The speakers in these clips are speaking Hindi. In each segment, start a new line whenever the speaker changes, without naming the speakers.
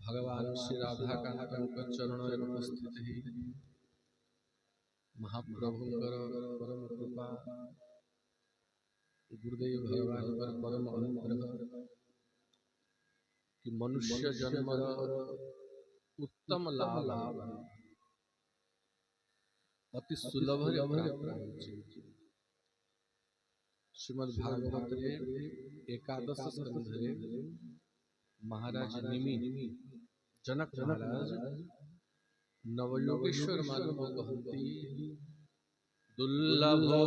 भगवान श्री राधाकांत चरण उपस्थित ही महाप्रभुंकर परम कृपा गुरुदेव भगवान पर परम अनुग्रह कि मनुष्य जन्म उत्तम लाभ अति सुलभ श्रीमद् भागवत एकादश स्कंधे महाराज निमि जनक महाराज नवयोगेश्वर मानव कहती दुर्लभो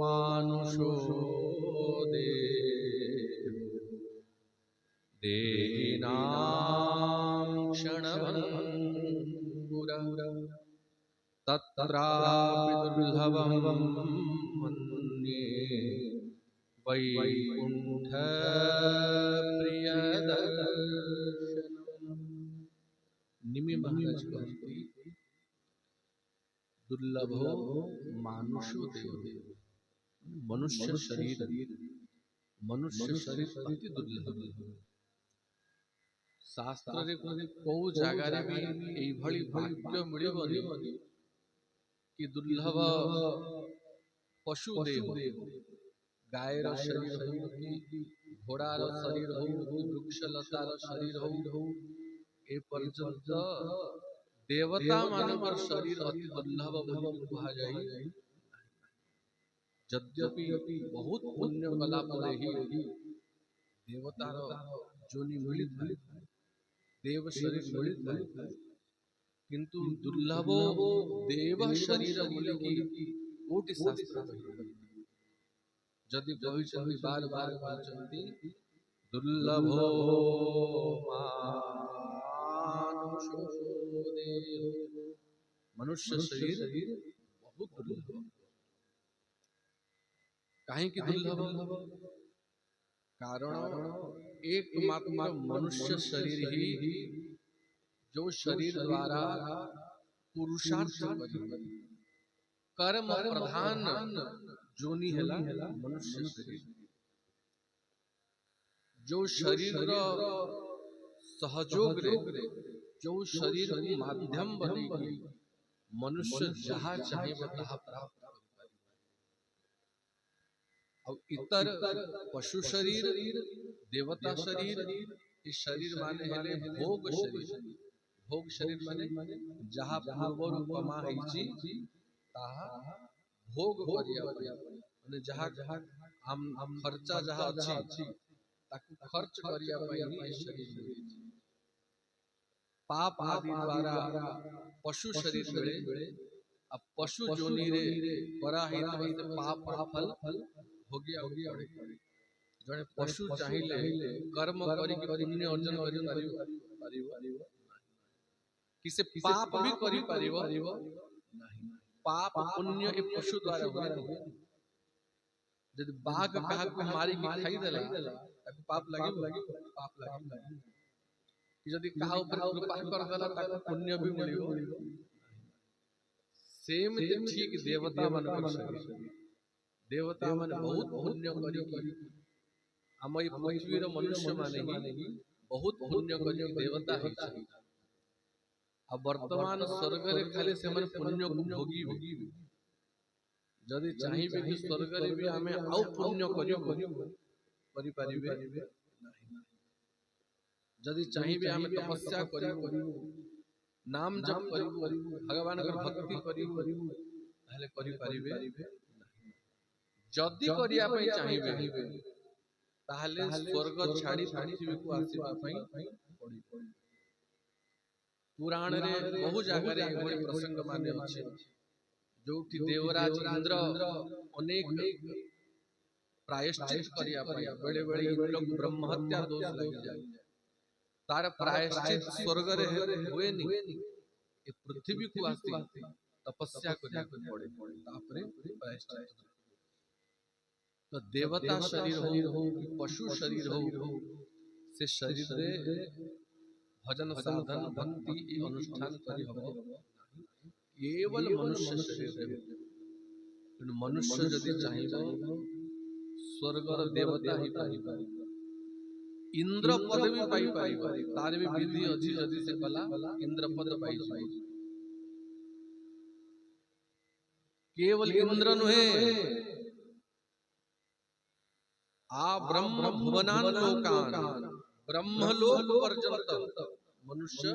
मानुषो देहिनां क्षणभङ्गुरः तत्रापि दुर्लभं मन्ये वैकुण्ठ प्रियदर्शनम्। निमि महाराज कहती दुर्लभो मानुषो देह, मनुष्य शरीर अति दुर्लभ। शास्त्र रे को जगार भी एभली भाग्य मिलिबनी कि दुर्लभ पशु देह, गायर शरीर हो कि घोड़ार शरीर हो कि वृक्षलतार शरीर हो, ए पर्यंत देवता मानकर शरीर अति दुर्लभ बोली कहा जाई। यद्यपि बहुत पुण्य कला परे ही देवतार जोनि मिलित है, देव शरीर मिलित है, किंतु दुर्लभो देव शरीर बोली की कोटि शास्त्र जदि कहि बार बार कहते दुर्लभो मानुषो देह, मनुष्य शरीर बहुत दुर्लभ। काहे कि दुर्लभ? कारण एकमात्र मनुष्य शरीर ही जो शरीर द्वारा पुरुषार्थ कर्म प्रधान जोनि है मनुष्य शरीर, जो शरीर सहयोग रे जो शरीर को माध्यम बनेगी मनुष्य जहाँ चाहे वह प्राप्त। और इतर पशु शरीर, देवता शरीर, इस शरीर माने हेले भोग शरीर। भोग शरीर माने जहाँ पूर्व कमा है भोग करिया माने जहाँ हम खर्चा जहाँ अछि ताकू खर्च करिया पाई शरीर। पाप आदि द्वारा पशु शरीर मिले, अब पशु जोनि रे करा ही पाप फल भोगिया पड़े। जने पशु चाहिए कर्म करी पुण्य अर्जन करी परिव किसे पाप भी करी परिव नहीं। पाप पुण्य ए पशु द्वारा हुए। यदि बाघ कहा को मारी के खाई देला ताको पाप लगे पाप लगे। यदि कहा ऊपर कृपा कर देला ताको पुण्य भी मिलियो। सेम ठीक देवता मन कर शरीर, देवता मन बहुत पुण्य करी हम ई पृथ्वी रो मनुष्य माने ही बहुत पुण्य करी देवता है। अब वर्तमान स्वर्ग रे खाली से मन पुण्य को भोगी जदि चाहिबे कि स्वर्ग रे भी हमें आउ पुण्य करी परिबे नहीं। जदि चाहिबे हमें तपस्या करी नाम जप करी भगवान कर भक्ति करी ताले करी परिबे नहीं। जदि करिया पई चाहिबे ताले स्वर्ग छाड़ी पृथ्वी को आसीबा पई पड़ी। पुराण रे बहु जगह रे एभली प्रसंग माने अछि जोठी देवराज इंद्र अनेक प्रायश्चित करिया पई बेले बेले इंद्र को ब्रह्म हत्या दोष लगी जाय, तार प्रायश्चित स्वर्ग रे होए नी ए पृथ्वी को आसी तपस्या करिया पड़े तापरे प्रायश्चित। तो देवता शरीर हो पशु शरीर हो से शरीर रे भजन साधन भक्ति अनुष्ठान करी हबो केवल मनुष्य शरीर रे। मनुष्य यदि चाहिबो स्वर्ग रो देवता ही पाइबो। इंद्र पद भी पाई पारिबो तार भी विधि अछि जदि से कला इंद्र पद पाई जाय केवल इंद्र नुहे आ ब्रह्म भुवनान लोकान ब्रह्मलोक पर्यंत मनुष्य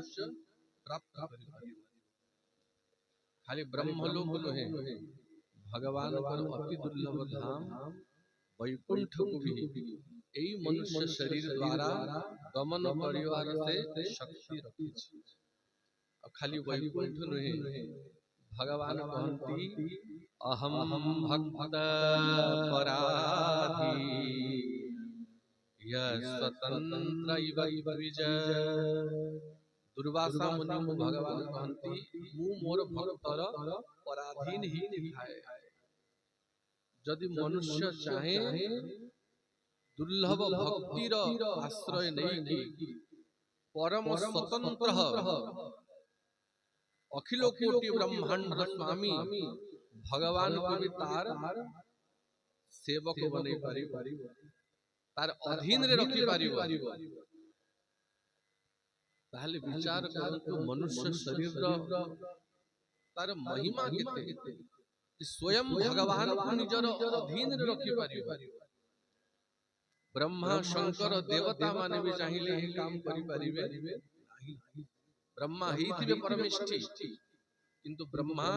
प्राप्त करि पारिबो खाली ब्रह्मलोक नुहे भगवान पर अति दुर्लभ धाम वैकुंठ को भी एई मनुष्य शरीर द्वारा गमन करिवार से शक्ति रखी अब खाली वैकुंठ नुहे भगवान कहती अहम भक्त पराधी यह स्वतंत्र इव विजय दुर्वासा मुनि को भगवान कहती मु मोर भक्तर पराधीन ही निभाए यदि मनुष्य चाहे दुर्लभ भक्तिर आश्रय नहीं परम स्वतंत्र अखिल कोटि ब्रह्मांड स्वामी भगवान को भी तार सेवक बने पारिबो तार अधीन रे रखि पारिबो ताहले विचार करंतु मनुष्य शरीर तार महिमा केते स्वयं भगवान को निजर अधीन रे रखि पारिबो ब्रह्मा शंकर देवता माने भी चाहिए काम करि पारिबे नाही ब्रह्मा ही थिबे परमेष्टि किंतु ब्रह्मा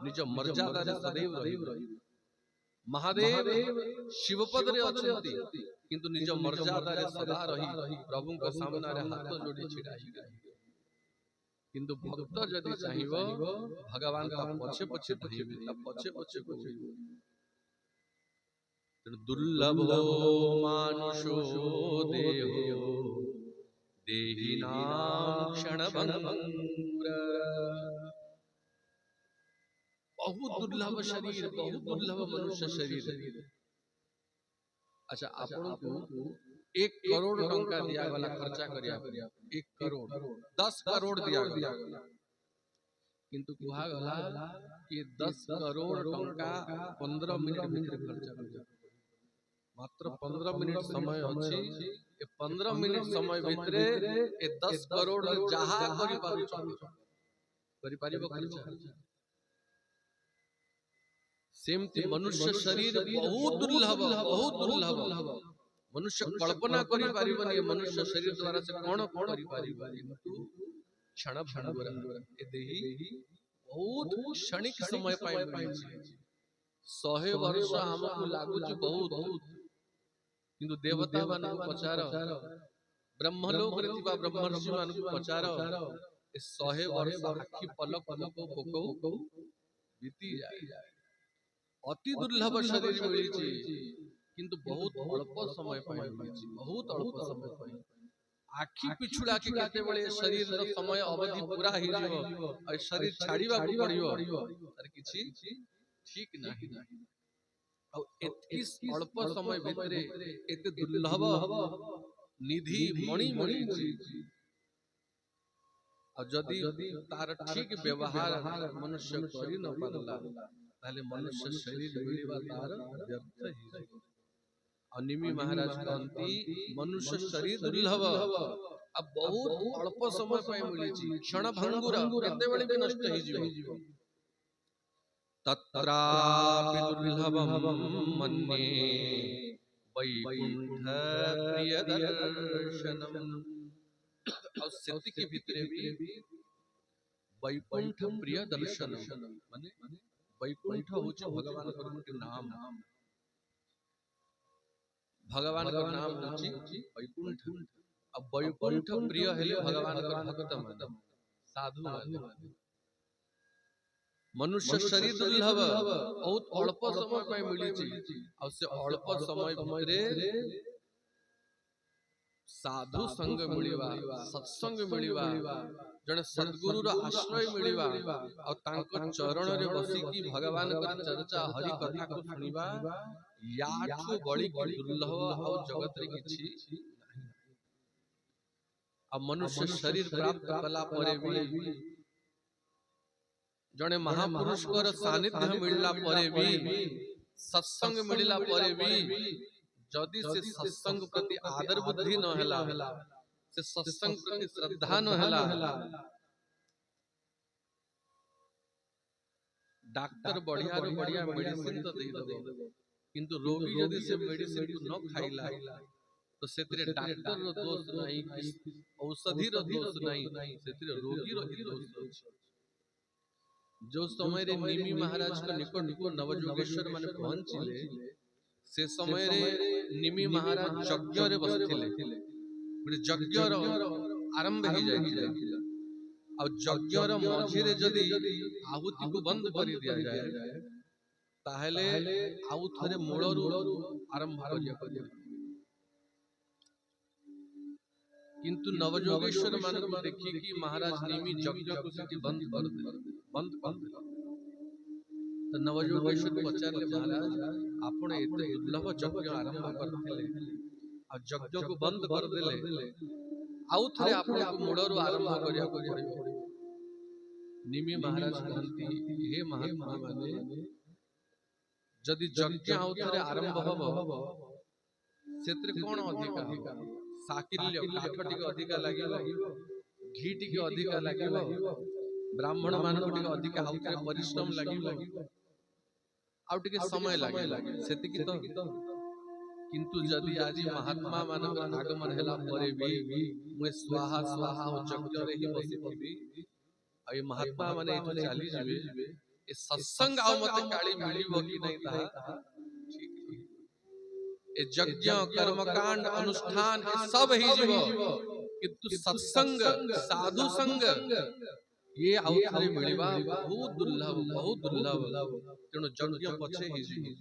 निज मर्यादा रे सदैव रहिबो महादेव शिवपद रे अछंती किंतु निज मर्यादा रे सदा रही प्रभु के सामने रे हाथ जोड़ी छिड़ाई किंतु भक्त यदि चाहिबो भगवान का पछे पछे धइबे त पछे पछे कहइबो दुर्लभो मानुषो देहो देहिनां क्षणभंगुर बहुत दुर्लभ शरीर बहुत दुर्लभ मनुष्य शरीर अच्छा आपण को 1 करोड़ टंका दिया गला खर्चा करिया 1 करोड़ 10 करोड़ दिया गला किंतु कुहा गला कि 10 करोड़ टंका 15 मिनट भीतर खर्चा करिया मात्र 15 मिनट समय अछि ए 15 मिनट समय भितरे ए 10 करोड़ जहा करि पारिबो खर्चा सेमति मनुष्य शरीर बहुत दुर्लभ मनुष्य कल्पना करि पारिबो मनुष्य शरीर द्वारा से कोन करि पारिबो किंतु क्षण भंगुर ए देही बहुत क्षणिक समय पाइ मिलि 100 वर्ष हमकु लागु छि बहुत किंतु देवता मान को पचार ब्रह्मलोक रे थिबा ब्रह्मर्षि मान को पचार ए 100 वर्ष आखि पलक को पोकौ बीती जाय अति दुर्लभ शरीर मिली छि किंतु बहुत अल्प समय पाइ मिली छि बहुत अल्प समय पाइ आखि पिछुड़ा के केते बेले शरीर रो समय अवधि पूरा हि जिवो आ शरीर छाड़ीबा को पड़ियो तर किछि ठीक नाही अल्प समय भितरे एते दुर्लभ निधि मणि मिली और जदि तार ठीक व्यवहार मनुष्य करि न पारला ताले मनुष्य शरीर मिलिबा तार व्यर्थ ही अनिमी महाराज कहती मनुष्य शरीर दुर्लभ अब बहुत अल्प समय पाइ मिली छि क्षण भंगुर केते बेले भी नष्ट ही जीव तत्रापि दुर्लभम मन्ये वैकुंठ प्रिय दर्शनम और सेति के भीतरे भी वैकुंठ प्रिय दर्शनम माने वैकुंठ होचे भगवान के नाम भगवान का नाम होची वैकुंठ अब वैकुंठ प्रिय हेले भगवान का भक्त मन साधु मनुष्य शरीर दुर्लभ बहुत अल्प समय में मिली छि और से अल्प समय भितरे साधु संग मिलिबा सत्संग मिलिबा जने सद्गुरु रो आश्रय मिलिबा और तांको चरण रे बसी की भगवान का चर्चा हरि कथा को सुनिबा याठू बड़ी की दुर्लभ और जगत रे किछि नहीं अब मनुष्य शरीर प्राप्त कला परे भी जने महापुरुष कर सानिध्य मिलला परे भी सत्संग मिलला परे भी जदि से सत्संग प्रति आदर बुद्धि न हैला, से सत्संग प्रति श्रद्धा न हैला, डॉक्टर बढ़िया रो बढ़िया मेडिसिन तो दे दबो, किंतु रोगी जदि से मेडिसिन को न खाइला तो सेतरे डॉक्टर रो दोष नहीं कि औषधि रो दोष नहीं, सेतरे रोगी रो ही दोष अछि। जो समय रे निमि महाराज के निकट को नवजोगेश्वर माने पहुंचिले, से समय रे निमि महाराज यज्ञ रे बसथिले, गोटे यज्ञ रो आरंभ ही जाइथिला। और यज्ञ रो मझी रे जदी आहुति को बंद कर दिया जाए ताहले आउ थरे मूलरू आरंभ करिया करिया, किंतु नवजोगेश्वर मान को देखी कि महाराज निमि यज्ञ को सिटी बंद कर दे। तो नवजोगेश्वर पचारले, महाराज आपण एते दुर्लभ यज्ञ आरंभ करथिले आ यज्ञ को बंद कर देले, आउ थरे आपण को मूलरू आरंभ करिया पड़िबो। निमि महाराज कहंती, हे महात्मा माने जदि यज्ञ आउ थरे आरंभ हबो सेतरे कोन अधिका हबो, साकिल्य काठ टिके अधिका लागिबो, घी टिके अधिका लागिबो, ब्राह्मण मान को टिके अधिका आउ थरे परिश्रम लागिबो, आउ टिके समय लागे सेति की तो। किंतु जदि आज महात्मा मान आगमन हैला परे भी मुए स्वाहा स्वाहा हो यज्ञ रे ही बसिथिबी, आ ये महात्मा माने एठो चली जिवे, ए सत्संग आउ मते काली मिलिबो कि नहीं ताहा ठीक नहीं। ए यज्ञ कर्मकांड अनुष्ठान ए सब ही जीवो, किंतु सत्संग साधु संग ये आउ थरे मिलिबा बहुत दुर्लभ, बहुत दुर्लभ। तेणु यज्ञ पछे ही जीवो,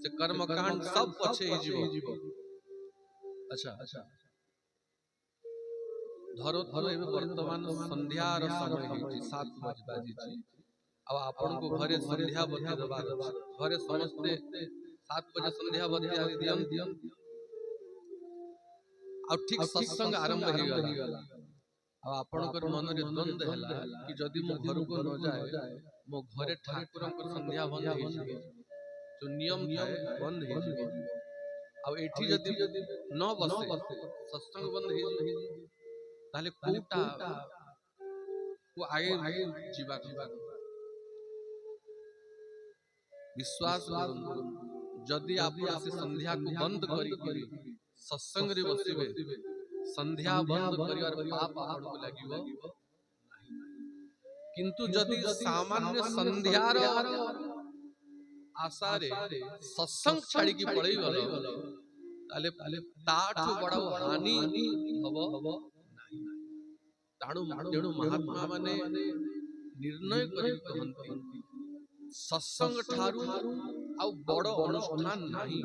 से कर्मकांड सब पछे ही जीवो। अच्छा धरो धरो एबे वर्तमान संध्यार समय हिची 7 बाजी छी, अब आपण को घरे संध्या बत्ती दबार अछि, घरे समस्ते 7 बजे संध्या बत्ती आदि दियन, आ ठीक सत्संग आरंभ हे गला। अब आपण कर मन रे द्वंद्व हैला कि जदि मो घर को न जाए मो घरे ठाकुर को संध्या बंद हे जिवो, जो नियम थाए बंद हे जिवो। अब एठी जदि न बसे सत्संग बंद हे जिवो, ताले कोटा को आगे जीवा विश्वास करंतु, जदि आप से संध्या को बंद करी सत्संग रे बसिबे, संध्या बंद करिवार पाप आपण को लागिवो। किंतु जदि सामान्य संध्यार आसारे सत्संग छाड़ी की पड़ई गलो ताले ताठु बड़ा हानि हबो नाही। तेणु महात्मा माने निर्णय करी कहंती, सत्संग ठारू आउ बड़ अनुष्ठान नहीं,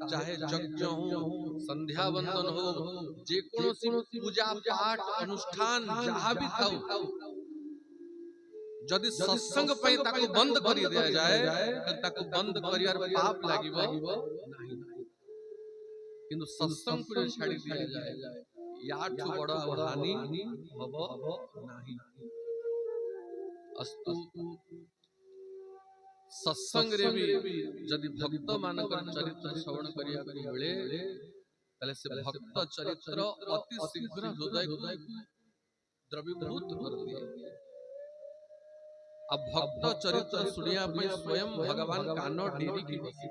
चाहे यज्ञ हो, संध्या बंदन हो, जे कोनोसी पूजा पाठ अनुष्ठान जहाँ भी थाउ, जदि सत्संग पे ताको बंद करी दिया जाए ताको बंद करियार पाप लागिबो नाही। किंतु सत्संग को छाड़ी दिया जाए याठु बड़ हानि हबो नाही। अस्तु सत्संग रे भी जदि भक्त मानकर चरित्र श्रवण करिया को मिले तले से भक्त चरित्र अति शीघ्र हृदय को द्रवीभूत कर दिए। अब भक्त चरित्र सुनिया पे स्वयं भगवान कान डेरी की बसी,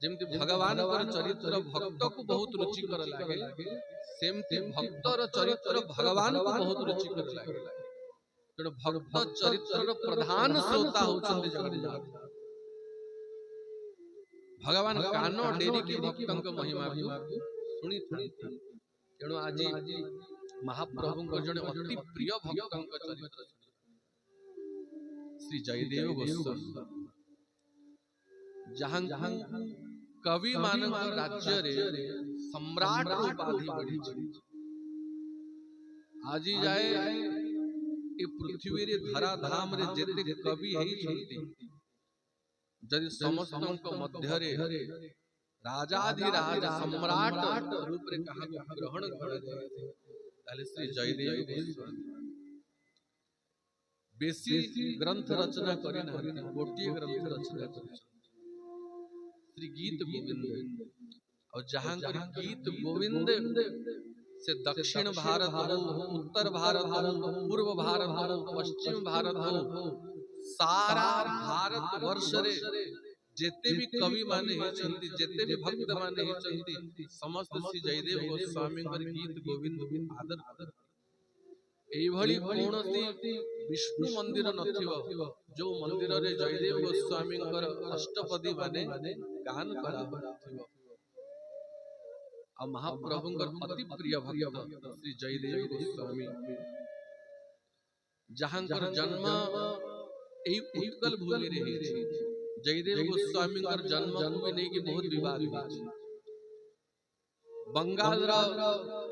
जेमति भगवान कर चरित्र भक्त को बहुत रुचिकर लागे, सेमति भक्तर चरित्र भगवान को बहुत रुचिकर लागे। तेणु भक्त चरित्र प्रधान श्रोता होचंदी जगन्नाथ भगवान कान डेरी की भक्तंक महिमा को सुनी थांती। तेणु आज महाप्रभु को जने अति प्रिय भक्तंक चरित्र श्री जयदेव गोस्वामी, जहां कवि मानव राज्य रे सम्राट उपाधि मिली। आज जाए ए पृथ्वी रे धरा धाम रे जेते कवि हेई छंती, जदि समस्तंक मध्य रे राजाधिराज सम्राट रूप रे कहा ग्रहण कर ताले श्री जयदेव गोस्वामी बेसी ग्रंथ रचना करी ना, गोटिए ग्रंथ रचना करी। श्री गीत गोविंद। और जहां गीत गोविंद से दक्षिण भारत हो, उत्तर भारत हो, पूर्व भारत हो, पश्चिम भारत हो, सारा भारत वर्ष रे जेते भी कवि माने हिचंती, जेते भी भक्त माने हिचंती, समस्त श्री जयदेव गोस्वामी गीत गोविंद आदर आदर। एभली कोनोसी विष्णु मंदिर नथिबो जो मंदिर रे जयदेव गोस्वामी अष्टपदी माने गान करा होथिबो। आ महाप्रभु अति प्रिय भक्त श्री जयदेव गोस्वामी, जहां जन्म एई उत्कल भूमि रे हिछि। जयदेव गोस्वामी जन्म को भी नहीं कि बहुत विवाद होछि। बंगाल रा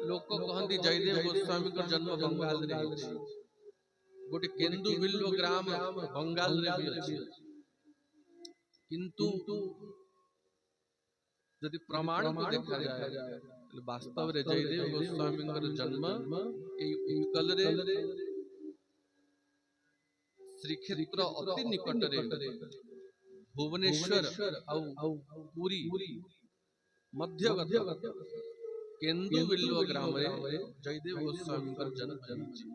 लोक कहंती जयदेव गोस्वामी को जन्म बंगाल रे हिछि। गोटे केंदु बिल्व ग्राम बंगाल रे भी अछि, किंतु यदि प्रमाण को देखा जाए वास्तव रे जयदेव गोस्वामी जन्म एई उत्कल रे श्रीक्षेत्र अति निकट रे भुवनेश्वर और पुरी मध्यगत केंदु बिल्व ग्राम रे जयदेव गोस्वामी जन्म होछि।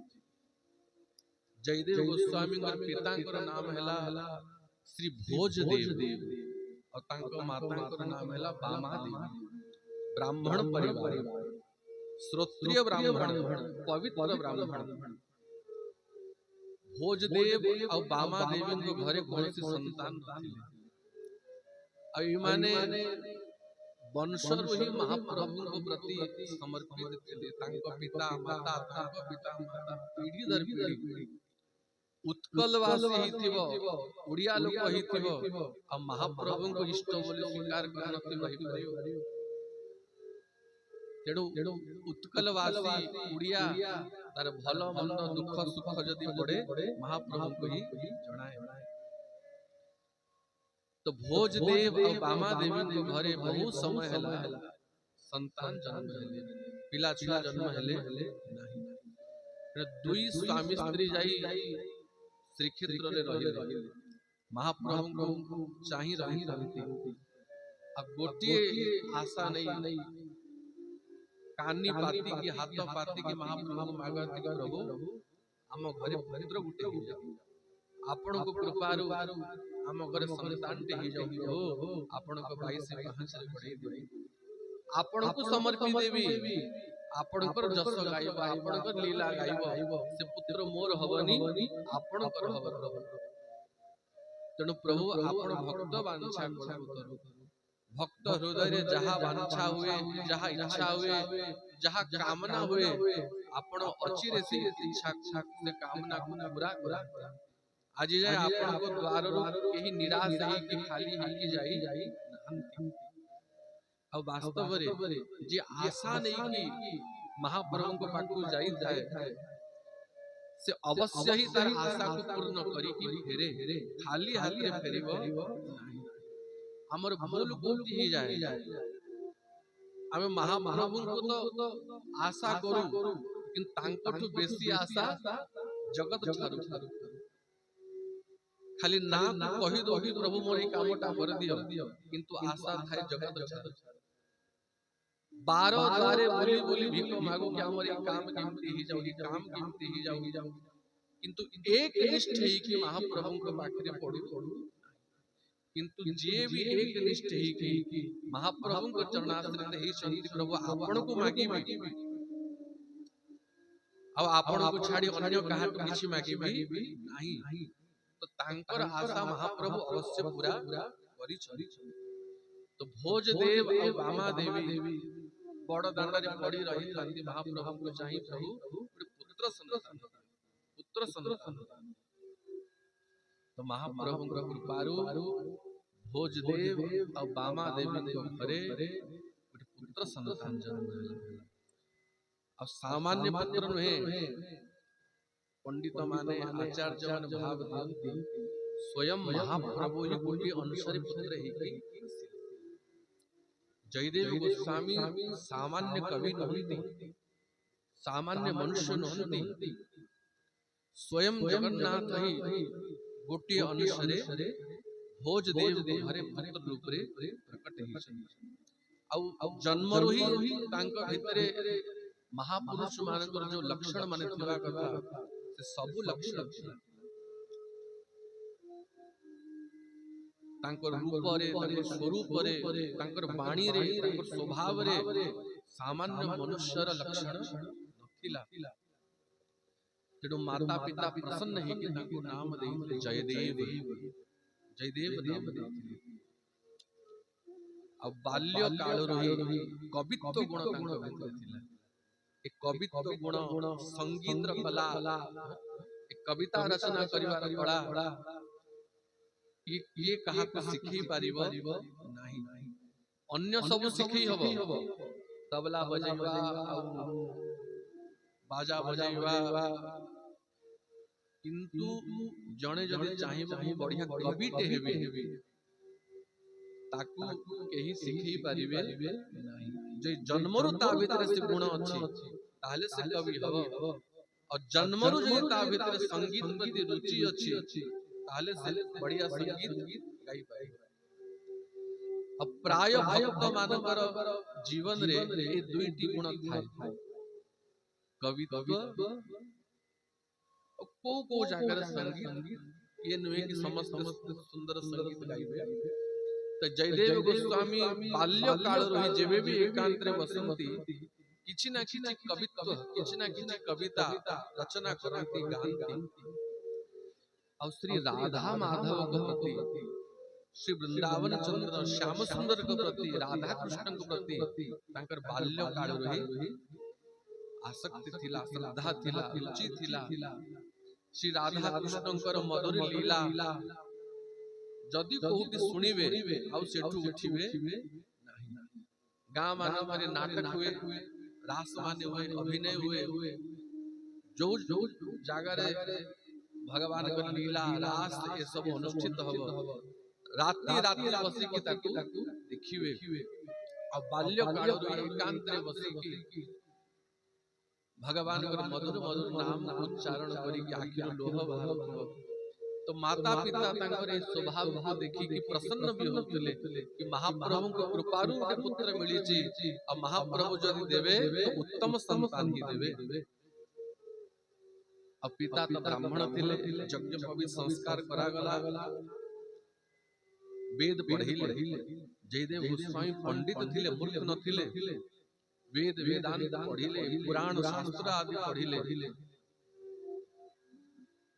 जयदेव गोस्वामी पिता नाम हैला श्री भोजदेव और तांको माता नाम हैला बामादेवी। ब्राह्मण परिवार, श्रोत्रिय ब्राह्मण, पवित्र ब्राह्मण। भोजदेव और बामादेवी को घरे कौन सी संतान नथिले। माने वंशर ही महाप्रभु को प्रति समर्पित थे। तांको पिता माता, तांको पिता माता पीढ़ी दर पीढ़ी उत्कलवासी ही थिबो, उड़िया लोक ही थिबो, आ महाप्रभु को इष्ट बोली स्वीकार करनथिबो ही परियो। तेणु उत्कलवासी उड़िया तार भल मंद दुख सुख जदि पड़े महाप्रभु को ही जणाए। तो भोजदेव और बामादेवी को घरे बहुत समय हैला संतान जन्म हेले, पिला छुआ जन्म हेले नाही। दुई स्वामी स्त्री जाई श्रीक्षेत्र रे रहिले, महाप्रभु को चाहि रही रहती। अब गोटिए आशा नहीं, कानी पाती की हाथ पाती की महाप्रभु मागती कि प्रभु आम घरे पुत्र गुटे हो जाऊ, आपण को कृपारु आम घरे संतान टे ही जाऊ प्रभु, आपण को 22 पाहंच रे पढ़ाई देबी, आपण को समर्पित देबी, आपण को जस गाइब, आपण को लीला गाइब, से पुत्र मोर हबनी आपण को हब प्रभु। तेणु प्रभु आपण भक्त वांछा करू, भक्त हृदय रे जहा वांछा हुए, जहा इच्छा हुए, जहा कामना हुए, आपण अचिरे से इच्छा से कामना को पूरा करा। आज जाय आपण को द्वार रो केही निराश है कि खाली है कि जाई और वास्तव रे जे आशा नहीं कि महाप्रभु को पाखु जाई थाए से अवश्य ही तार आशा को पूर्ण करी कि फेरे, खाली हाथ रे फेरिबो नाही। हमर भूल कोठी ही जाए, आमे महाप्रभु को तो आशा करू किंतु तांकठु बेसी आशा जगत छारू। खाली ना कहि दो कि प्रभु मोर ई कामटा कर दियो, किंतु आशा थाए जगत छारू। 12 द्वारे बोली बोली भीख मागो कि हमर ई काम केमती ही जाऊ, ई काम केमती ही जाऊ, किंतु एक निष्ठ ही कि महाप्रभु को पाखरे पड़ू। किंतु जे भी एक निष्ठ ही कि महाप्रभु को चरणाश्रित ही शांति प्रभु आपण को मागीबी, अब आपण को छाड़ी अन्य काहाटु किछि मागीबी नाही। तो तांकर आशा महाप्रभु अवश्य पूरा करि छथि। तो भोजदेव और बामादेवी बड़ दांड रे पड़ी रही थांती, महाप्रभु को चाहि प्रभु पुत्र संतान। तो महाप्रभु को कृपारु भोजदेव और बामादेवी को घरे पुत्र संतान जन्म होला। अब सामान्य पुत्र नुहे, पंडित माने आचार्य माने भाव दियंती स्वयं महाप्रभु ही कोटि अनुसारी पुत्र ही कि जयदेव गोस्वामी सामान्य कवि नहंती, सामान्य मनुष्य नहंती, स्वयं जगन्नाथ ही गोटे अनुसारे भोज देव घरे पुत्र रूप रे प्रकट होइछन आउ जन्मरु ही तांको भितरे महापुरुष मानकर जो लक्षण माने थिबा कथा से सब लक्षण थिला तांकर रूप रे तांकर स्वरूप रे तांकर वाणी रे तांकर स्वभाव रे सामान्य मनुष्यर लक्षण नथिला तेडो माता पिता प्रसन्न हे कि तांको नाम देई जयदेव जयदेव नाम देई अब बाल्य काल रही कवित्व गुण तांको भितर थिला एक कवित्व गुण संगीत कला एक कविता रचना करिवार कला ये कहा को सिखी पारिबो नाही अन्य सब सिखी हबो तबला बजाइबा बाजा बजाइबा किंतु जणे जदि चाहिबो मु बढ़िया कविटे हेबी ताकू केही सिखी पारिबे नाही जे जन्मरु ता भीतर से गुण अछि ताले से कवि हबो और जन्मरु जे ता भीतर संगीत प्रति रुचि अछि ताले से बढ़िया संगीत गाई पाए अब प्राय भक्त मानकर जीवन रे ए दुईटी गुण थाए कवित्व को जाकर संगीत ये नुहे कि समस्त सुंदर संगीत गाइबे तो जयदेव गोस्वामी बाल्य काल रही जेबे भी एकांत रे बसंती किछि ना किछि कवित्व किछि ना किछि कविता रचना करंती गांती और श्री राधा माधव के प्रति श्री वृंदावन चंद्र श्याम सुंदर के प्रति राधा कृष्ण के प्रति तांकर बाल्य काल रही आसक्ति थिला श्रद्धा थिला रुचि थिला श्री राधा कृष्णकर मधुर लीला जदि कोहुति सुनिबे आउ सेठु उठिबे नाही गां मानवरे नाटक हुए रास माने हुए अभिनय हुए जो जो जागा रे भगवान के लीला रास ये सब अनुष्ठित हबो राति राति बसी के ताकू देखिबे और बाल्य काल रे एकांत रे बसी की भगवान के मधुर मधुर नाम उच्चारण करी के आखिर लोह बाहर तो माता पिता तांकर ए स्वभाव को देखि कि प्रसन्न भी होतले कि महाप्रभु को कृपारु के पुत्र मिली छी और महाप्रभु जदि देबे तो उत्तम संतान ही देबे अब पिता तो ब्राह्मण थिले यज्ञ पवित्र संस्कार करा गला वेद पढ़िले जयदेव गोस्वामी पंडित थिले मूर्ख न थिले वेद वेदांत पढ़िले पुराण शास्त्र आदि पढ़िले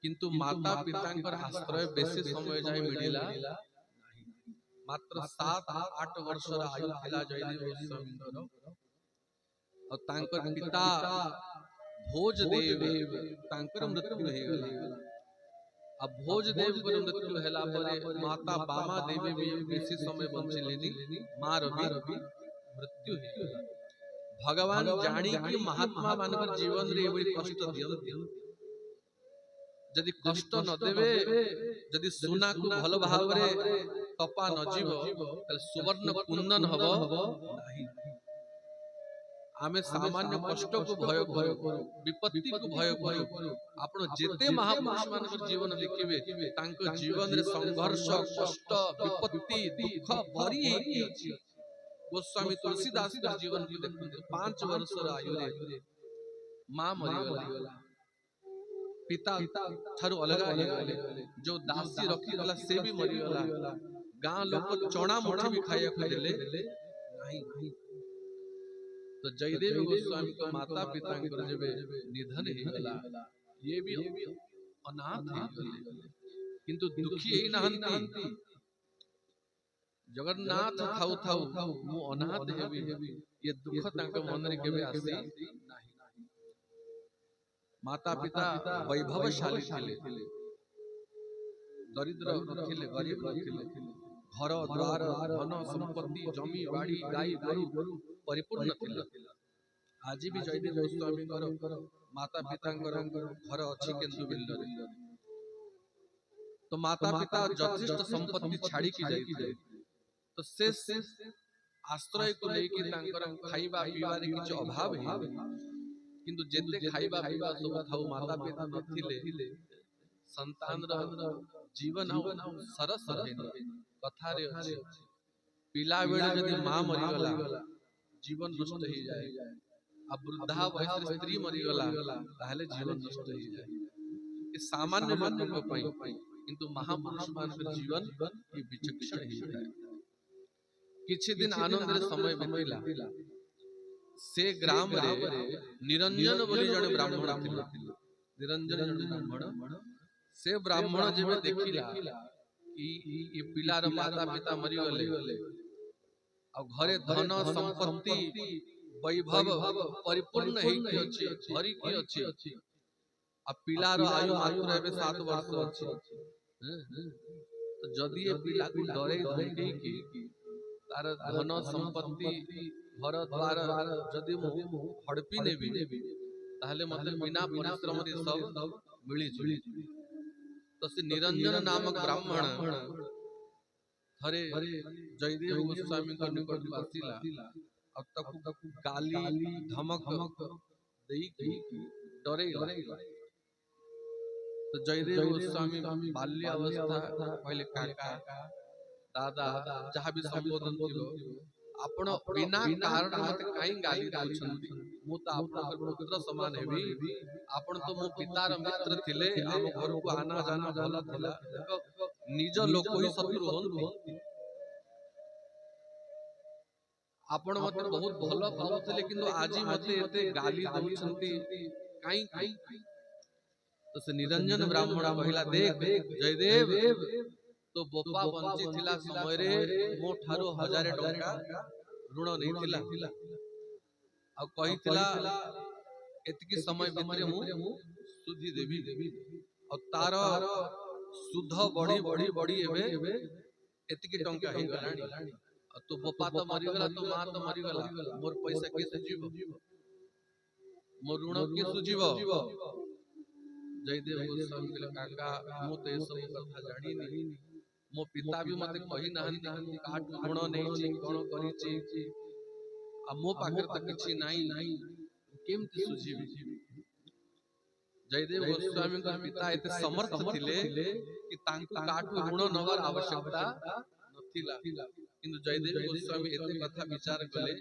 किंतु माता पितांकर आश्रय बेसी समय जाय मिलिला नाही मात्र 7-8 वर्ष आयु थिला जयदेव गोस्वामींकर और तांकर पिता भोजदेव तांकर मृत्यु हे गला अब भोजदेव कर मृत्यु हैला परे माता बामा देवी भी बेसी समय बंचिलेनी मां रवि मृत्यु हे गला भगवान जानी कि महात्मा मानकर जीवन रे बड़ी कष्ट दियंती जदि कष्ट न देवे जदि सोना को भल भाव रे तपा न जीवो त सुवर्ण कुंदन हबो नाही आमे सामान्य कष्ट को भय करू विपत्ति को भय करू आपण जेते महापुरुष मानकर जीवन देखिबे तांको जीवन रे संघर्ष कष्ट विपत्ति दुख भरी अछि गोस्वामी तुलसीदास के जीवन को देखते 5 वर्ष आयु रे मां मरि गला पिता थारु अलगा हे गले जो दासी रखी गला से भी मरि गला गां लोक चना मुठी भी खाया को देले नहीं तो जयदेव गोस्वामी को माता पिता के जबे निधन हे गला ये भी अनाथ हे गले किंतु दुखी हे नहंती जगन्नाथ थाउ थाउ मु अनाथ हेबी ये दुख तांके मन रे केबे आसी नाही माता पिता वैभवशाली थिले दरिद्र नथिले गरीब नथिले घर द्वार धन संपत्ति जमी बाड़ी गाई गोरु परिपूर्ण थिले आज भी जयदेव गोस्वामी माता पिता घर अछि केंदु बिल्ल रे तो माता पिता यथेष्ट संपत्ति छाड़ी की जाइथिले तो से आश्रय को लेके तांकर खाइबा पीबा रे किछ अभाव हे किंतु जेते खाइबा पीबा सब थाउ माता पिता नथिले संतान रो जीवन सरस कथा रे अछि पिला बेले जदि मां मरी गला जीवन नष्ट हो जाए आ वृद्धा वयस स्त्री मरी गला ताहले जीवन नष्ट हो जाए ये सामान्य लोक किंतु महापुरुष मान जीवन ये विचक्षण हो जाए किछि दिन आनंद रे समय बितिला से ग्राम रे निरंजन बोली जने ब्राह्मण थिले निरंजन जने ब्राह्मण से ब्राह्मण जेबे देखिला कि ये पिलार माता पिता मरी गले आ घरे धन संपत्ति वैभव परिपूर्ण हेई कि अछि भरी कि अछि आ पिलार आयु मात्र एबे 7 वर्ष अछि तो जदि ये पिला को डरे धमकी कि तार धन संपत्ति घर द्वार जदि मु हड़पी नेबी ताहले मते बिना परिश्रम रे सब मिली जुली तो से निरंजन नामक ब्राह्मण थरे जयदेव गोस्वामी को निकट आसिला अब तक गाली धमक देई कि डरे तो जयदेव गोस्वामी बाल्य अवस्था पहले काका दादा जहाँ भी संबोधन थिलो आपण बिना कारण मते काई गाली दउछंती मु तो आपन पुत्र समान हेबी आपण तो मो पितार मित्र थिले हम घर को आना जाना भला थिला निज लोक ही शत्रु होंती आपण मते बहुत भलो कहउतले किंतु आजी मते एते गाली दउछंती काई तो से निरंजन ब्राह्मण कहला देख जयदेव तो बोपा बंची थिला समय रे मो ठारो 1000 टंका ऋण नहीं थिला आ कहितला एतकी समय भितरे मु सुधी देवी और तार सुध बढ़ी एबे एतकी टंका हे गलानी तो बोपा तो मरी गला तो मां तो मरी गला मोर पैसा के सुजीव मोर ऋण के सुजीव जयदेव गोस्वामी काका मु तो ए सब कथा जानी नहीं मो पिता भी मते कहि नाहंती काट ऋण नहीं छी कोन करी छी आ मो पाखर त किछि नाही केमति सुजीवी जयदेव गोस्वामी का पिता एते समर्थ थिले कि तांकु काटु ऋण नगर आवश्यकता नथिला किंतु जयदेव गोस्वामी एते कथा विचार कले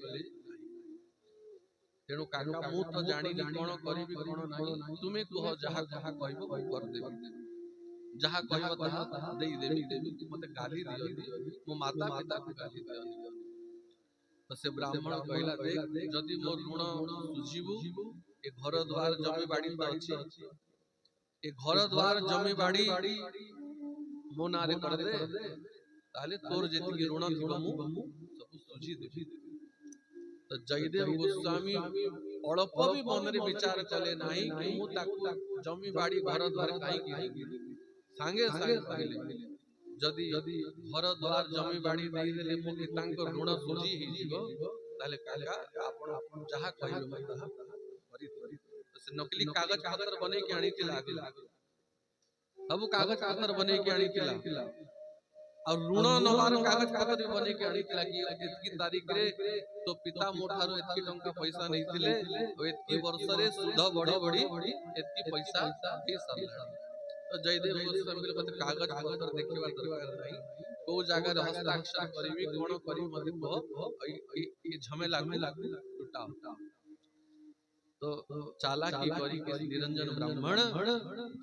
तेणु काका मु तो जानी कोन करिवि कोन नाही तुमे कह जहा कहा कहबो कर देबी जहा कहबो ताहा देई देबी मते गाली दियो मो माता पिता को गाली दियो तो से ब्राह्मण कहला देख जदि मोर ऋण सुजीबु ए घर द्वार जमी बाड़ी अछि ए घर द्वार जमी बाड़ी मो नारे कर दे ताले तोर जेति ऋण थिबो मु सब सुजी देबी तो जयदेव गोस्वामी अल्प भी मन रे विचार चले नाही कि मु ताकू जमी बाड़ी घर द्वार काई कि सांगे कहले जदि घर द्वार जमी बाड़ी देई देले मो पितांक ऋण सुजी हि जीवो ताले काका आपण जहा कहबे मत ताहा करि तो से नकली कागज पत्र बने के आनी थिला सब कागज पत्र बने के आनी थिला और ऋण नवार कागज पत्र बने के आनी थिला कि इतकी तारीख रे तो पिता मोठारो इतकी टंका पैसा नहीं थिले ओ इतकी वर्ष रे सुध बढ़ी इतकी पैसा ही सरला तो जयदेव गोस्वामी मते कागज पत्र देखिबा दरकार नहीं को जगह रे हस्ताक्षर करिवि कोन करी मते कह ई झमेला को टूटाओ तो चालाकी करी के निरंजन ब्राह्मण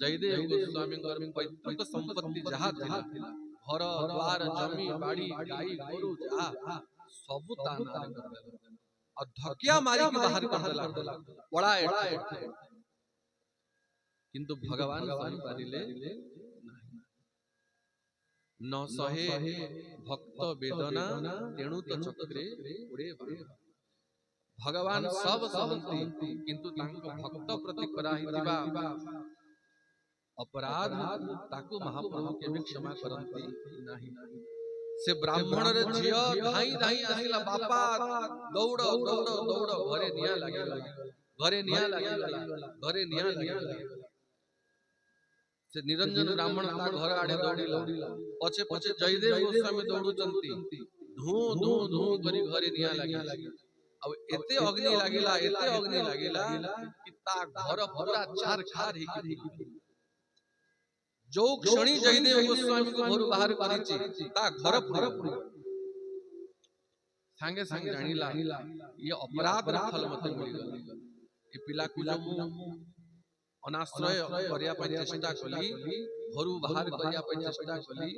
जयदेव गोस्वामी पैतृक संपत्ति जहा थिला घर द्वार जमी बाड़ी गाई गोरु जहा सबु ताना कर देला और धकिया मारी के बाहर कर देला बड़ा एठे किंतु भगवान सही पारिले न सहे भक्त वेदना तेणु तो चक्रे उड़े भगवान सब सहंती किंतु तांको भक्त प्रति कराहितिबा अपराध ताकू महाप्रभु के भी क्षमा करंती नाही से ब्राह्मण रे झियो धाई आसिला बापा दौड़ घरे निया लागे से निरंजन ब्राह्मण ता घर आड़े दौड़िला पछे जयदेव गोस्वामी दौड़ुचंती धू करी घरे निया लागे अब एते अग्नि लागिला कि ता घर पूरा चार खार हे जो क्षणी जयदेव गोस्वामी को घर बाहर करिछि ता घर पूरा सांगे सांगे जानिला ये अपराध रा फल मते मिल गला ए पिला को जो अनाश्रय करिया पय चेष्टा कली घर बाहर करिया पय चेष्टा कली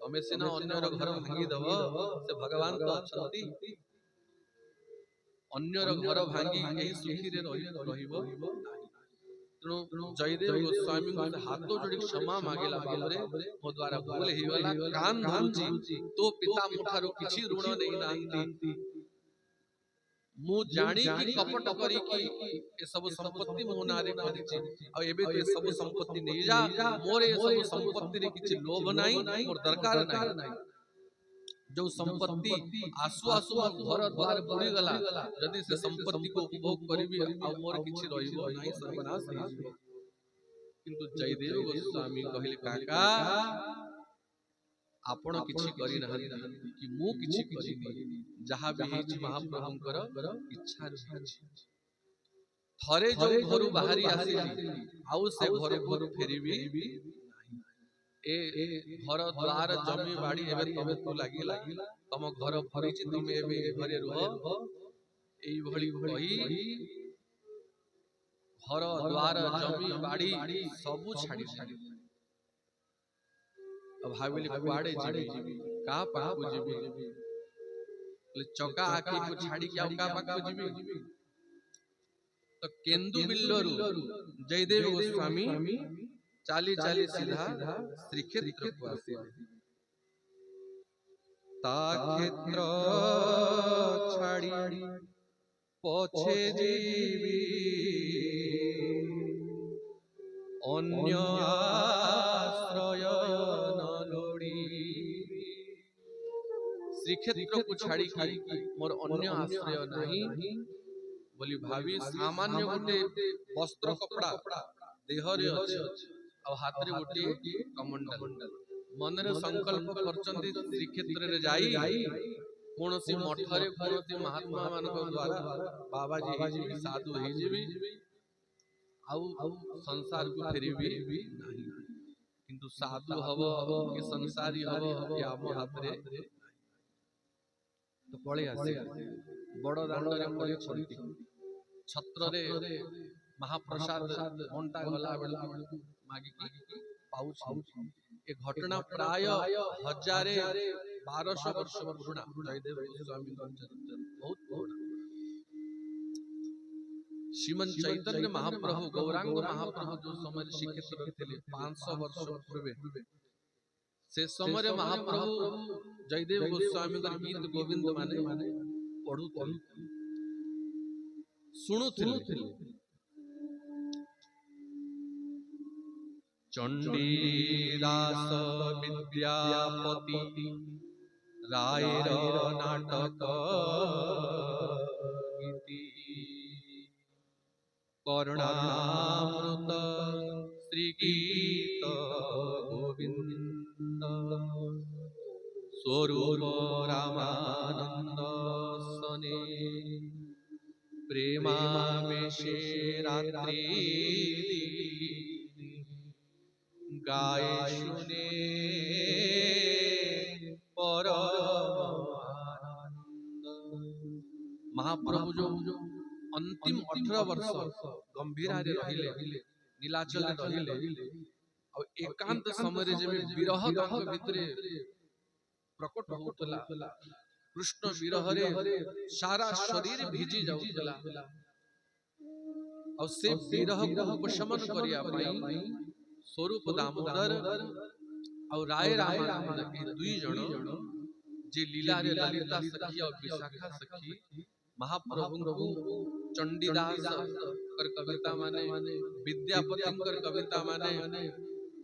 तमे सिना अन्यर घर भांगी दब से भगवान तो अछंती अन्यर घर भांगी एही सुखी रे रहिबो तेणु जयदेव गोस्वामी हाथ जोड़ी क्षमा मांगेला बाबरे मो द्वारा भूल ही गला कान धरुची तो पिता मुठारो किछि ऋण नै नांती मु जानी कि कपट करी कि ए सब संपत्ति मो नारे करिछि आ एबे तो सब संपत्ति नै जा मोर ए सब संपत्ति रे किछि लोभ नाही मोर दरकार नाही जो संपत्ति आसु आसु घर द्वार बुड़ी गला यदि से संपत्ति को उपभोग करिबी आ मोर किछि रहिबो नाही सर्वनाश हो जिवो किंतु जयदेव गोस्वामी कहिले काका आपण किछि करि नहति कि मु किछि करिनी जहा भी हेछि महाप्रभुंकर इच्छा अछि थरे जो घरु बाहरी आसी आउ से घर फेरिबी ए घर द्वार जमी बाड़ी एबे तुमको लागिला तम घर भरिछि तुम एबे घरे रह एई भली कहि घर द्वार जमी बाड़ी सब छाड़ी अब भाबिली कुआडे जीबी का पाखु जीबी ले चका आखी को छाड़ी के का पाखु जीबी तो केंदु बिल्लरु जयदेव गोस्वामी चाली चाली सीधा श्रीक्षेत्र को आसिले ता क्षेत्र छाड़ी पछे जीवी अन्य आश्रय न लोड़ी श्रीक्षेत्र को छाड़ी मोर अन्य आश्रय नहीं बोली भावी सामान्य गोटे वस्त्र कपड़ा देह रे अछि आ हाथ रे गोटे कमंडल मन रे संकल्प करचंती श्रीक्षेत्र रे जाई कोनोसी मठ रे कोनोसी महात्मा मानक द्वारा बाबा जी हे जी साधु हे जी आउ संसार को फेरिबी नाही किंतु साधु हबो कि संसारी हबो या हम हाथ रे तो पळे आसी बड़ दांड रे पळे छंती छत्र रे महाप्रसाद घंटा गला बेला मागी की पाउछ ए घटना प्राय 1200 वर्ष पुराना जयदेव गोस्वामी चरित्र बहुत पुराना श्रीमन चैतन्य महाप्रभु गौरांग महाप्रभु जो समय श्रीक्षेत्र थे 500 वर्ष पूर्व से समय महाप्रभु जयदेव गोस्वामी गीत गोविंद माने पढ़ु सुनु चंडीदास विद्यापति रायर नाटक गीति करुणामृत श्री गीत गोविंद स्वरूप रामानंद सने प्रेमावेशे रात्रि गाए सुने परम आनंद। महाप्रभु जो अंतिम 18 वर्ष गंभीरा रे रहिले नीलाचल रहिले और एकांत समय रे जेबे विरह तांक भितरे प्रकट होतला कृष्ण विरह रे सारा शरीर भिजी जाउतला और से विरह को उपशमन करिया पई स्वरूप दामोदर और राय रामानंद के दुई जण जे लीला रे ललिता सखी और विशाखा सखी महाप्रभु को चंडीदास कर कविता माने विद्यापति कर कविता माने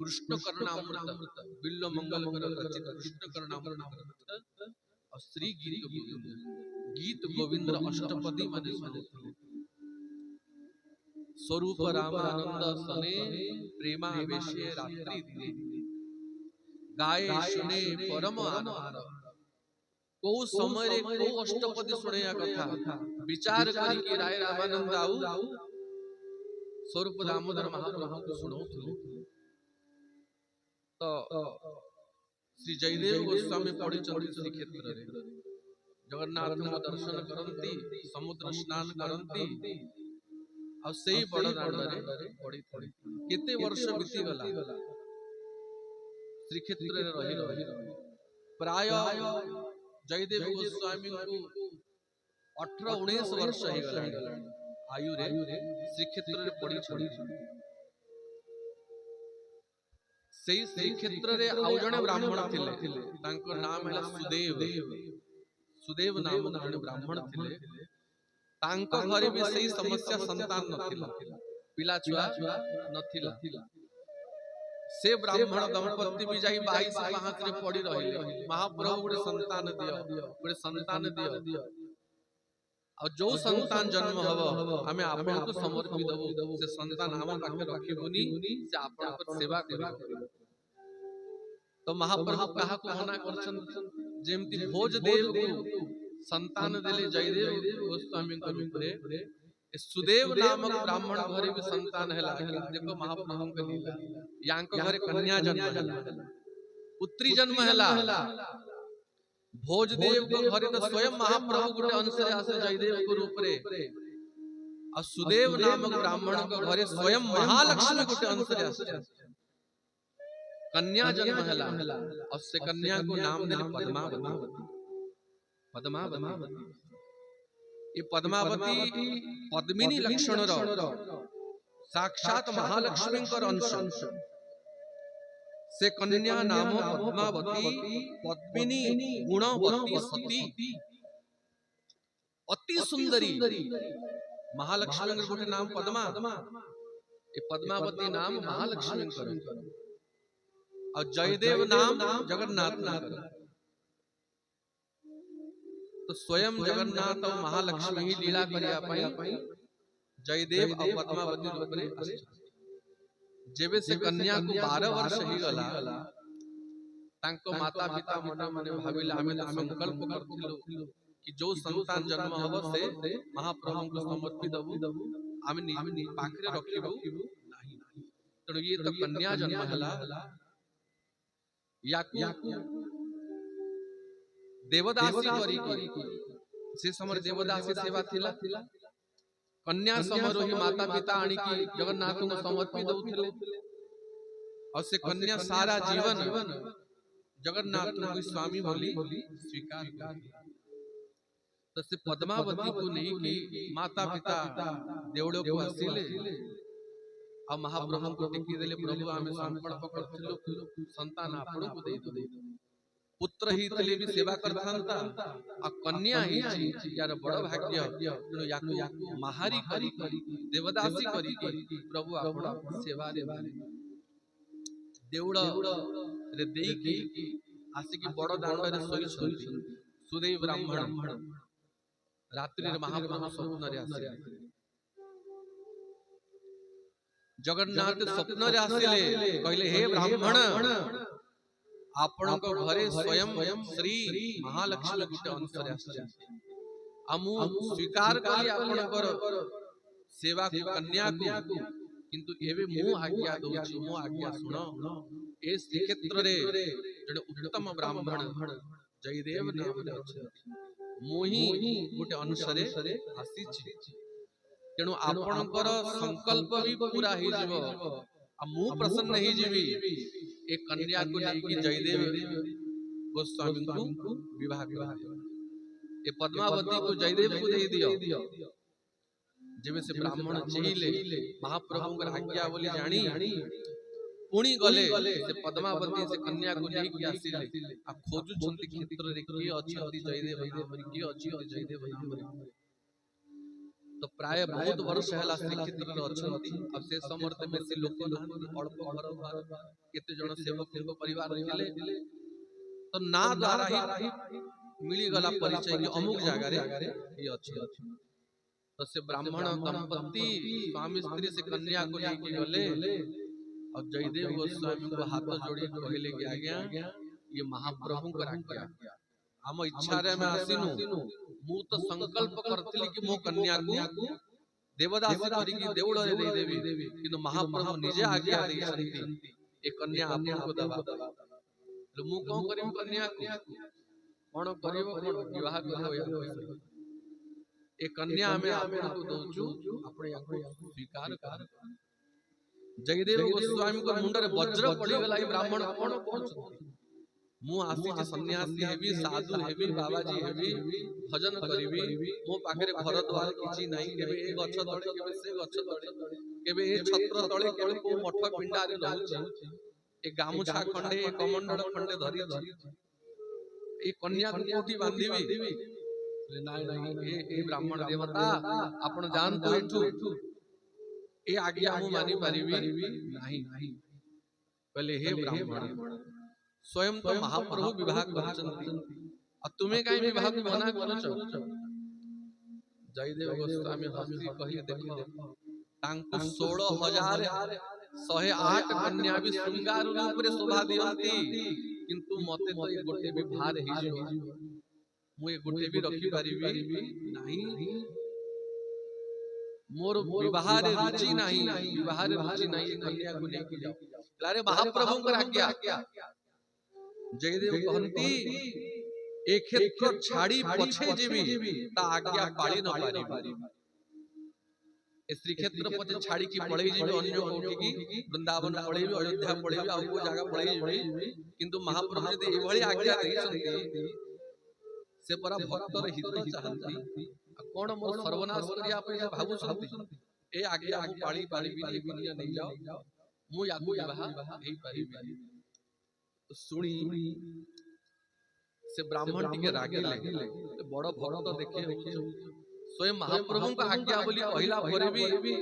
कृष्ण कर्णामृत बिल्लो मंगल कर रचित कृष्ण कर्णामृत और श्री गीत गोविंद अष्टपदी माने सुने स्वरूप रामानंद सने प्रेमावेशे रात्रि दिने गाए सुने परम आनंद को समय रे को अष्टपदी सुनेया कथा विचार करी के राय रामानंद आउ स्वरूप दामोदर महाप्रभु को सुनो तो श्री जयदेव गोस्वामी पढ़िचंती श्रीक्षेत्र रे जगन्नाथ को दर्शन करती समुद्र स्नान करती आ सेही बड़ दांड रे पड़ी केते वर्ष बीती गला श्रीक्षेत्र रे रही प्राय जयदेव गोस्वामी को 18-19 वर्ष हो गला आयु रे श्रीक्षेत्र रे पड़ी सेही श्रीक्षेत्र रे आउ जणे ब्राह्मण थिले तांको नाम है सुदेव नाम जणे ब्राह्मण थिले तांको घरे भी सही समस्या संतान नथिला पिला छुआ नथिला से ब्राह्मण दंपति भी जाई 22 मास रे पड़ी रहिले महाप्रभु गुडे संतान दियो आ जो संतान जन्म हबो हमें आपन को समर्पित दबो से संतान हम पाखे रखिबुनी से आपन को सेवा करिबो तो महाप्रभु कहा को मना करछन जेमति भोजदेव को संतान देले जयदेव गोस्वामी को रूपरे सुदेव नामक ब्राह्मण घरे भी संतान हैला देखो महाप्रभु के लीला यांको घरे कन्या जन्म हैला पुत्री जन्म हैला भोजदेव को घरे तो स्वयं महाप्रभु गुटे अंश रे आसे जयदेव को रूपरे आ सुदेव नामक ब्राह्मण को घरे स्वयं महालक्ष्मी गुटे अंश रे आसे कन्या जन्म हैला और से कन्या को नाम देले पद्मावती ये पद्मावती पद्मिनी लक्षण साक्षात महालक्ष्मी अंश से कन्या नाम पद्मावती पद्मिनी गुणवती सती अति सुंदरी महालक्ष्मी गोटे नाम पद्मा ये पद्मावती नाम महालक्ष्मी और जयदेव नाम जगन्नाथ तो स्वयं जगन्नाथ और महालक्ष्मी ही लीला करिया पाई जयदेव और पद्मावती रूप रे जेबे से कन्या को 12 वर्ष ही गला तांको माता पिता मन माने भाबिला हमें संकल्प करथिलु कि जो संतान जन्म हबो से महाप्रभु को समर्पित दबु आमे पाखरे रखिबु नाही तणु ये तो कन्या जन्म हला याकू देवदासी करी से समय देवदासी सेवा थिला कन्या समारोही माता पिता आनी की जगन्नाथ को समर्पित दउथिले और से कन्या सारा जीवन जगन्नाथ को स्वामी बोली स्वीकार तो से पद्मावती को नहीं की माता पिता देवड़ो को आसिले आ महाप्रभु को टिकी देले प्रभु आमे संकल्प करथिलो संतान आपण को दे दो पुत्र ही तले भी सेवा करथांता आ कन्या ही यार बड़ भाग्य तेणु याकू महारी करी देवदासी करी प्रभु आपण सेवा रे देउड़ रे देई की आसी की बड़ दांड रे सोई सुदेव ब्राह्मण रात्रि रे महाप्रभु स्वप्न रे आसी जगन्नाथ स्वप्न रे आसिले कहले हे ब्राह्मण आपण को घरे स्वयं श्री महालक्ष्मी गुटे अंश रे आसी हमु स्वीकार करी आपण कर सेवा को कन्या को किंतु एबे मु आज्ञा दोची मु आज्ञा सुनो ए श्रीक्षेत्र रे जने उत्तम ब्राह्मण जयदेव नाम रे अछि मोही गुटे अंश रे आसी छी तेणु आपण कर संकल्प भी पूरा ही जीवो आ मु प्रसन्न ही जीवी एक कन्या को लेकी जयदेव गोस्वामी को विवाह करा ए पद्मावती को जयदेव को दे दियो जेबे से ब्राह्मण चेहिले महाप्रभु के आज्ञा बोली जानी पुणी गले से पद्मावती से कन्या को लेकी आसिले आ खोजु छंती क्षेत्र रे के अछंती जयदेव नाम रे के अछि जयदेव नाम रे तो प्राय बहुत वर्ष हैला श्रीक्षेत्र रे अछंती अब से समर्थ में से लोक अल्प घर द्वार केते जण सेवक को परिवार थिले तो ना द्वारा ही मिली गला परिचय के अमुक जगह रे ये अछि तो से ब्राह्मण दंपति स्वामी स्त्री से कन्या को लेके गले और जयदेव गोस्वामी को हाथ जोड़ी कहले कि आज्ञा ये महाप्रभु को आज्ञा हम इच्छा रे में आसिनु मु तो संकल्प करथिली कि मो कन्या को देवदासी करी कि देउड़ रे दे देबी किंतु महाप्रभु निजे आज्ञा दै छथि ए कन्या आपको दबा मु कौन करी कन्या कौन कर विवाह कर ए कन्या आमे आपको दउचु आपण स्वीकार कर। जयदेव गोस्वामी को मुंडरे वज्र पड़ी गला ब्राह्मण कौन कहउछथि मु आसी सन्यासी हेबी साधु हेबी बाबाजी हेबी भजन करिबी मो पाखरे घर द्वार किछि नाही केबे ए गछ तळे केबे से गछ तळे केबे ए छत्र तळे केबे को मठ पिंडारे रहउछि ए गामुछा खंडे ए कमंडल खंडे धरि ए कन्या को कोठी बांधीबी नाय नाय ए ब्राह्मण देवता आपण जानतो एठू ए आज्ञा मु मानि परिबी नाही कहले हे ब्राह्मण स्वयं तो महाप्रभु विवाह करछन्ति आ तुमे काई विवाह को मना करछ। जयदेव गोस्वामी हंसी कहि देखो तांको 16,108 कन्या भी श्रृंगार रूप रे शोभा दियंती किंतु मते तो ए गोटे भी भार हे जो मु ए गोटे भी रखि परिबी नाही मोर विवाह रे रुचि नाही विवाह रे रुचि नाही कन्या को लेके जाओ लारे महाप्रभु को आज्ञा। जयदेव कहंती ए क्षेत्र छाड़ी पछे जीवी ता आज्ञा पाली न पारी ए श्री क्षेत्र पछे छाड़ी की पळई जीवी अन्य कोठी की वृंदावन पळईबी अयोध्या पळईबी आ को जगह पळई जीवी किंतु महाप्रभु यदि ए भली आज्ञा दैछन्ती से परा भक्तर हित चाहंती कोन मोर सर्वनाश करिया पे भाबुछन्ती ए आज्ञा को पाली पालिबी ए कन्या नै जाओ मु याकु विवाह हेई पारिबी। सुनी से ब्राह्मण टिके रागिले बड़ भक्त देखे स्वयं महाप्रभु का आज्ञा बोली कहला परे भी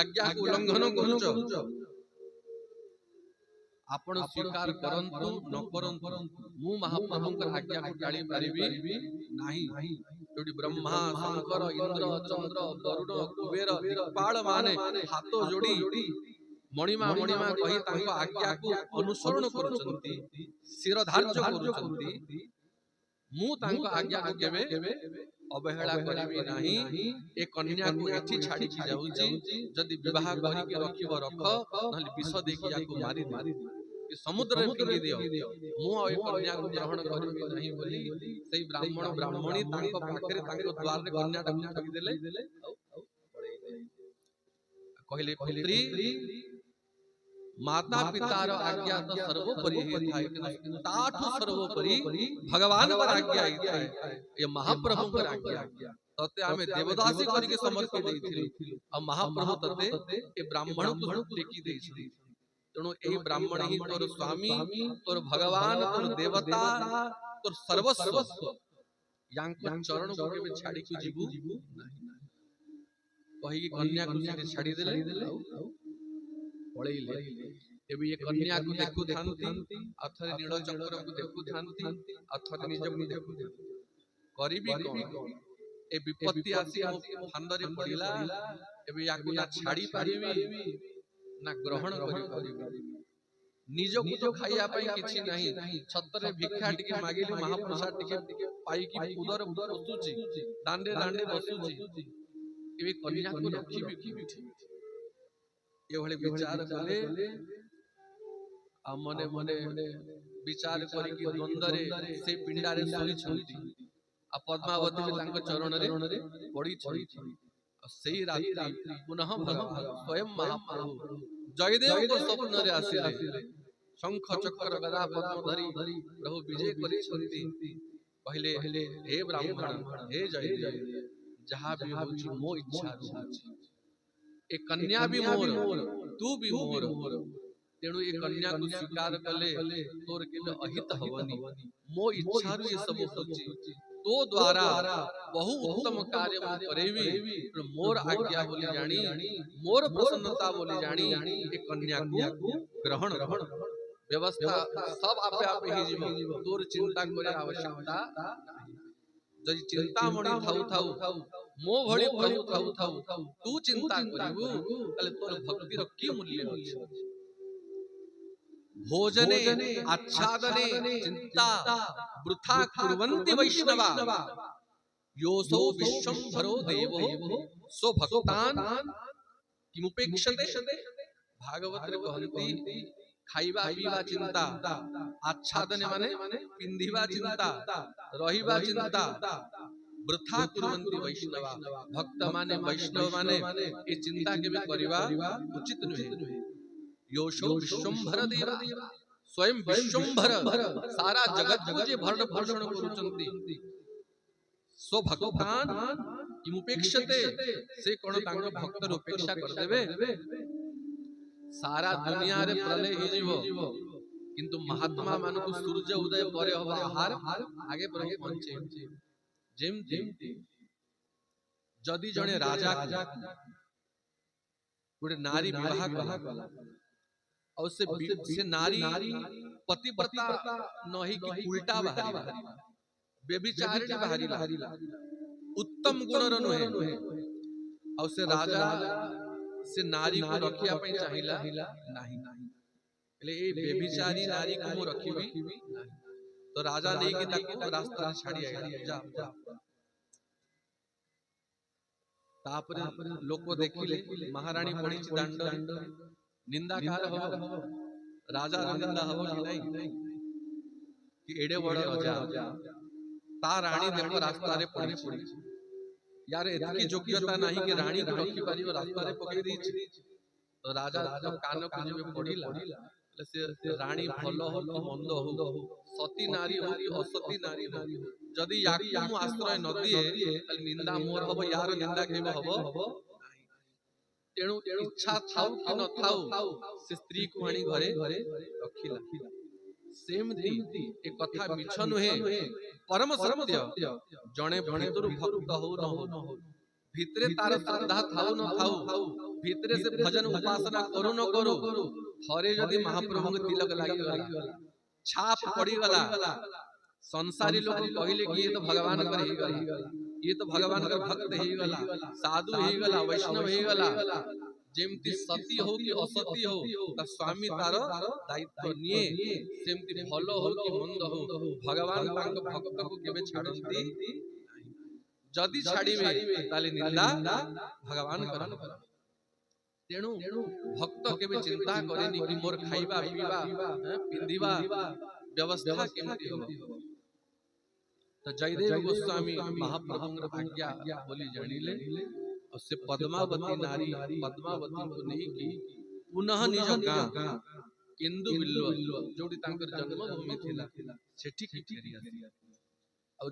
आज्ञा को उल्लंघन करूछ आपण स्वीकार करंतु न करंतु मु महाप्रभु का आज्ञा को टाळी पारिबी नाही। जोडी ब्रह्मा शंकर इंद्र चंद्र वरुण कुबेर दिक्पाल माने हाथ जोड़ी मणिमा मणिमा कही तांको आज्ञा को अनुसरण करूछंती शिरधार्य करूछंती मु तांको आज्ञा को केबे अवहेला करिबी नाही। ए कन्या को एठी छाडी की जाउची जदि विवाह करी के रखिबो रख नहले विष देखि याको मारी दे ए समुद्र रे फिंगी दियो मु ए कन्या को ग्रहण करिबी नाही बोली सेई ब्राह्मण ब्राह्मणी तांको पाखरे तांको द्वार रे कन्या टाकु ठगी देले कहले पुत्री माता पितार आज्ञा तो सर्वोपरि थाय ताठु सर्वोपरि भगवान पर आज्ञा थाय ये महाप्रभु पर आज्ञा तते आमे देवदासी करी के समर्पित देथिलु आ महाप्रभु तते ए ब्राह्मण को टेकी देछि तणो ए ब्राह्मण ही तोर स्वामी तोर भगवान तोर देवता तोर सर्वस्व यांको चरण को के छाडी को जीवु नाही कहि कन्या को छाडी देले पळैले एबे ये कन्या को देखु थांती अथरे नील चक्र को देखु थांती अथरे निज को देखु करिबी कोन ए विपत्ति आसी मो फांदरे पड़िला एबे याकु ना छाडी पारिबी ना ग्रहण करि पारिबी निज को तो खाइया पई किछि नाही छतरे भिक्षा टिके मागिली महाप्रसाद टिके पाई की उदर बसुची दांडे दांडे बसुची एबे कन्या को रखिबी की ये भले विचार कले आ मने मने विचार करी कि द्वंद्वरे से पिंडारे सोई छंती आ पद्मावती तांको चरण रे पड़ी छंती आ सेही रात्रि पुनः स्वयं महाप्रभु जयदेव को स्वप्न रे आसीले शंख चक्र गदा पद्म धरी प्रभु विजय करी छंती कहले हे ब्राह्मण हे जयदेव जहां भी होची मो इच्छा होची ए कन्या भी मोर तू भी मोर तेणु ए कन्या को स्वीकार कले तोर के अहित हवनी मो इच्छा रु ये सब होची तो द्वारा बहु उत्तम कार्य मु करेबी मोर आज्ञा बोली जानी मोर प्रसन्नता बोली जानी ए कन्या को ग्रहण व्यवस्था सब आपे आपे ही जीव तोर चिंता करे आवश्यकता जदि चिंता मणि थाउ थाउ मो भली प्रभु थाउ थाउ तू चिंता करिवु तले तोर भक्ति रो की मूल्य अछि भोजने आच्छादने चिंता वृथा कुर्वन्ति वैष्णवा योसो विश्वंभरो देवो सो भक्तान किमुपेक्षते भागवत रे कहंती खाइबा पीवा चिंता, आच्छादन माने पिंधिबा चिंता, रहिबा चिंता, वृथा कुर्वन्ति वैष्णवा। भक्त माने वैष्णव माने ये चिंता केबे करिबा उचित नुहे। योशो विश्वंभर देवा, स्वयं विश्वंभर सारा जगत को जे भरण पोषण करूचंती, सो भक्तान किमुपेक्षते, से कोन तांग भक्त उपेक्षा कर देबे। सारा दुनिया रे प्रलय हो जीवो, किंतु महात्मा मान को सूर्य उदय परे हो आहार आगे प्रभु पहुंचे। जेमती जदि जने राजा गोटे नारी विवाह कला और से नारी पतिव्रता नहीं कि उल्टा बाहरी, व्यभिचारिणी बाहरी, उत्तम गुणर नुहे, और से राजा से नारी को रखिया पे चाहिला नहीं, એટલે એ બેબિચારી નારી को मु रखिबी नहीं। तो राजा नहीं कि ताको रास्ता छाड़ी आइला, जा तापरे लोक देखिले महारानी पड़ी दंड निंदा कार हो, राजा निंदा हो कि नहीं कि एडे बड़ राजा ता रानी देखो रास्ता रे पड़ी यार एतकी योग्यता नहीं कि रानी को रखी पारियो, रास्ता रे पकड़ी दी। तो राजा जब कान को जब पड़ीला से रानी भलो हो कि मंद हो, सती नारी हो कि असती नारी हो, जदि याकु मु आश्रय न दिए ताले निंदा मोर हबो, यार निंदा केबे हबो। तेणु इच्छा थाउ कि न थाउ से स्त्री को आनी घरे रखिला। सेमती ए कथा मिछ नुहे, परम सत्य। जणे भीतर भक्त हो न हो, भितरे तार श्रद्धा थाउ न थाउ, भितरे से भजन उपासना करू न करू, थरे जदि महाप्रभु के तिलक लागी गला, छाप पड़ी गला, संसारी लोग कहले कि ये तो भगवान कर ही गला, ये तो भगवान का भक्त ही गला, साधु ही गला, वैष्णव ही गला। जेमती सती हो कि असती हो ता स्वामी तार दायित्व निये, सेमती भलो हो कि मंद हो भगवान तांको भक्त को केबे छाड़ंती। जदि छाड़ीबे ताले निंदा भगवान करन। तेणु भक्त केबे चिंता करेनी कि मोर खाइबा पीबा पिंधिबा व्यवस्था केमती हो। तो जयदेव गोस्वामी महाप्रभु आज्ञा बोली जानिले, और से पद्मावती नारी पद्मावती को नहीं की पुनः निज गां केंदु बिल्लो जोड़ी तांकर जन्मभूमि थिला सेठी की फेरी आसी, और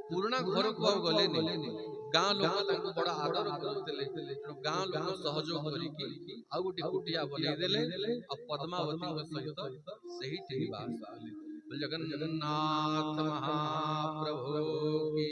पुराना घर को गले नहीं, गां लोक तांको बड़ा आदर करथले। गां लोक सहयोग करी कि आ गुटी कुटिया बने देले, और पद्मावती के सहित सही निवास आले। जगन्नाथ महाप्रभु की